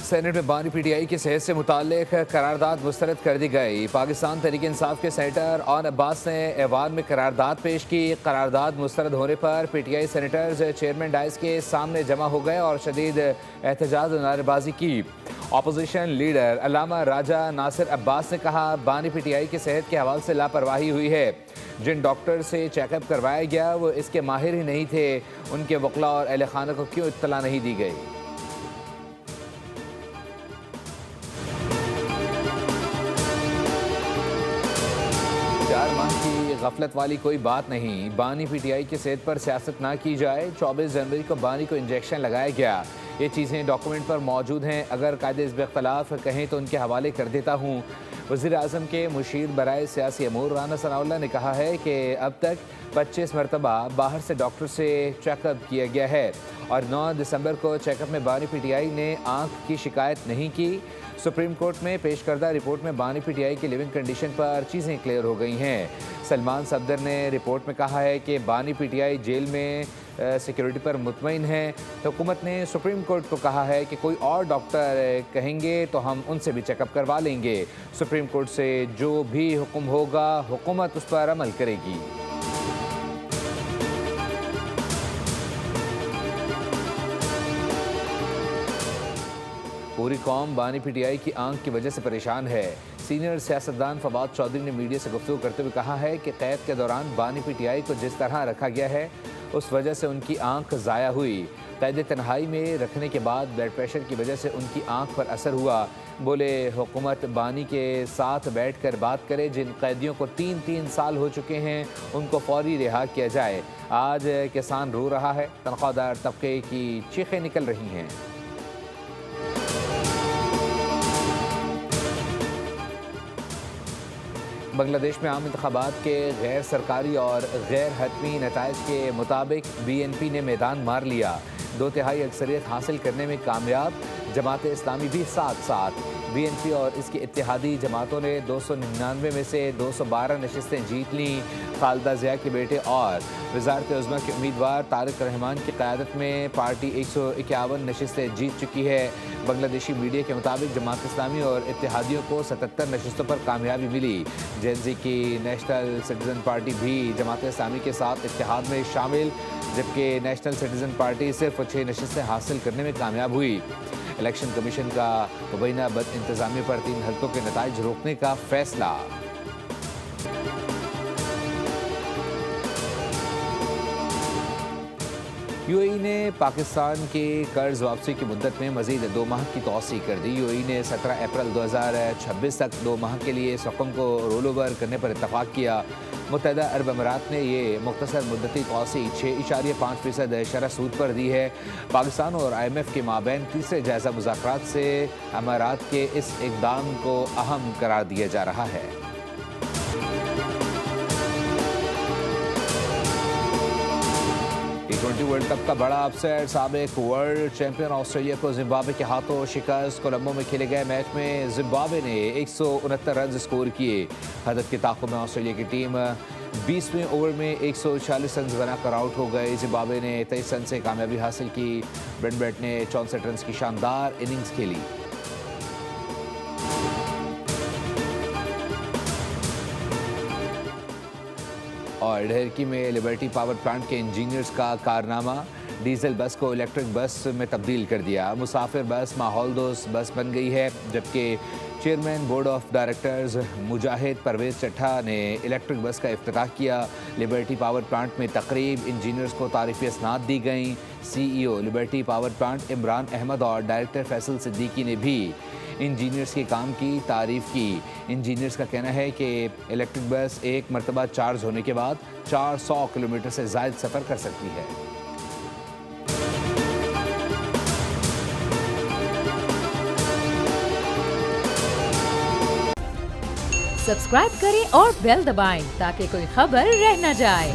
Saint میں بانی پی ٹی آئی کی صحت سے متعلق قرارداد مسترد کر دی گئی۔ پاکستان تحریک انصاف کے سینیٹر اون عباس نے ایوان میں قرارداد پیش کی۔ قرارداد مسترد ہونے پر P T I senators chairman dais کے سامنے جمع ہو گئے اور شدید احتجاج و نعرے بازی کی۔ اپوزیشن لیڈر علامہ راجہ ناصر عباس نے کہا، بانی پی ٹی آئی کی صحت کے حوالے سے لاپرواہی ہوئی ہے۔ جن ڈاکٹر سے چیک اپ کروایا گیا وہ اس کے ماہر ہی نہیں تھے، ان کے وکلاء اور اہل خانہ کو کیوں اطلاع نہیں دی گئی؟ ماہ کی غفلت والی کوئی بات نہیں، بانی پی ٹی آئی کی صحت پر سیاست نہ کی جائے۔ 24 جنوری کو بانی کو انجیکشن لگایا گیا، یہ چیزیں ڈاکومنٹ پر موجود ہیں، اگر قائد حزب اختلاف کہیں تو ان کے حوالے کر دیتا ہوں۔ وزیر اعظم کے مشیر برائے سیاسی امور رانا ثناء اللہ نے کہا ہے کہ اب تک 25 مرتبہ باہر سے ڈاکٹر سے چیک اپ کیا گیا ہے اور 9 دسمبر کو چیک اپ میں بانی پی ٹی آئی نے آنکھ کی شکایت نہیں کی۔ سپریم کورٹ میں پیش کردہ رپورٹ میں بانی پی ٹی آئی کی لیونگ کنڈیشن پر چیزیں کلیئر ہو گئی ہیں۔ سلمان صفدر نے رپورٹ میں کہا ہے کہ بانی پی ٹی آئی جیل میں سیکیورٹی پر مطمئن ہے۔ حکومت نے سپریم کورٹ کو کہا ہے کہ کوئی اور ڈاکٹر کہیں گے تو ہم ان سے بھی چیک اپ کروا لیں گے۔ سپریم کورٹ سے جو بھی حکم ہوگا حکومت اس پر عمل کرے گی۔ پوری قوم بانی پی ٹی آئی کی آنکھ کی وجہ سے پریشان ہے۔ سینئر سیاستدان فواد چودھری نے میڈیا سے گفتگو کرتے ہوئے کہا ہے کہ قید کے دوران بانی پی ٹی آئی کو جس طرح رکھا گیا ہے اس وجہ سے ان کی آنکھ ضائع ہوئی۔ قید تنہائی میں رکھنے کے بعد بلڈ پریشر کی وجہ سے ان کی آنکھ پر اثر ہوا۔ بولے حکومت بانی کے ساتھ بیٹھ کر بات کرے، جن قیدیوں کو 3 سال ہو چکے ہیں ان کو فوری رہا کیا جائے۔ آج کسان رو رہا ہے، تنخواہ دار طبقے کی چیخیں نکل رہی ہیں۔ بنگلہ دیش میں عام انتخابات کے غیر سرکاری اور غیر حتمی نتائج کے مطابق بی این پی نے میدان مار لیا، 2/3 اکثریت حاصل کرنے میں کامیاب۔ جماعت اسلامی بھی ساتھ بی این پی اور اس کی اتحادی جماعتوں نے 299 میں سے 212 نشستیں جیت لیں۔ خالدہ ضیاء کے بیٹے اور وزارت عظمیٰ کے امیدوار طارق رحمان کی قیادت میں پارٹی 151 نشستیں جیت چکی ہے۔ بنگلہ دیشی میڈیا کے مطابق جماعت اسلامی اور اتحادیوں کو 77 نشستوں پر کامیابی ملی۔ جین زی کی نیشنل سٹیزن پارٹی بھی جماعت اسلامی کے ساتھ اتحاد میں شامل، جبکہ نیشنل سٹیزن پارٹی صرف 6 نشستیں حاصل کرنے میں کامیاب ہوئی۔ الیکشن کمیشن کا مبینہ بد انتظامی پر 3 حلقوں کے نتائج روکنے کا فیصلہ۔ یو اے ای نے پاکستان کی قرض واپسی کی مدت میں مزید 2 ماہ کی توسیع کر دی۔ یو اے ای نے 17 اپریل 2026 تک 2 ماہ کے لیے اس رقم کو رول اوور کرنے پر اتفاق کیا۔ متحدہ عرب امارات نے یہ مختصر مدتی توسیع 6.5% شرح سود پر دی ہے۔ پاکستان اور آئی ایم ایف کے مابین تیسرے جائزہ مذاکرات سے امارات کے اس اقدام کو اہم قرار دیا جا رہا ہے۔ T20 ورلڈ کپ کا بڑا اپسیٹ، سابق ورلڈ چیمپئن آسٹریلیا کو زمبابوے کے ہاتھوں شکست۔ کولمبو میں کھیلے گئے میچ میں زمبابوے نے 169 رنز اسکور کیے۔ ہدف کے تعاقب میں آسٹریلیا کی ٹیم 20ویں اوور میں 146 رنز بنا کر آؤٹ ہو گئی۔ زمبابوے نے 23 رن سے کامیابی حاصل کی۔ برینٹ بیٹ نے 64 رنز کی شاندار اننگز کھیلی۔ اور ڈھیرکی میں لبرٹی پاور پلانٹ کے انجینئرز کا کارنامہ، ڈیزل بس کو الیکٹرک بس میں تبدیل کر دیا۔ مسافر بس ماحول دوست بس بن گئی ہے، جبکہ چیئرمین بورڈ آف ڈائریکٹرز مجاہد پرویز چٹھا نے الیکٹرک بس کا افتتاح کیا۔ لبرٹی پاور پلانٹ میں تقریب انجینئرز کو تعریفی اسناد دی گئیں۔ C E O liberty power plant Imran Ahmed اور ڈائریکٹر فیصل صدیقی نے بھی انجینئرز کے کام کی تعریف کی۔ انجینئرز کا کہنا ہے کہ الیکٹرک بس ایک مرتبہ چارج ہونے کے بعد 400 کلومیٹر سے زائد سفر کر سکتی ہے۔ سبسکرائب کریں اور بیل دبائیں تاکہ کوئی خبر رہ نہ جائے۔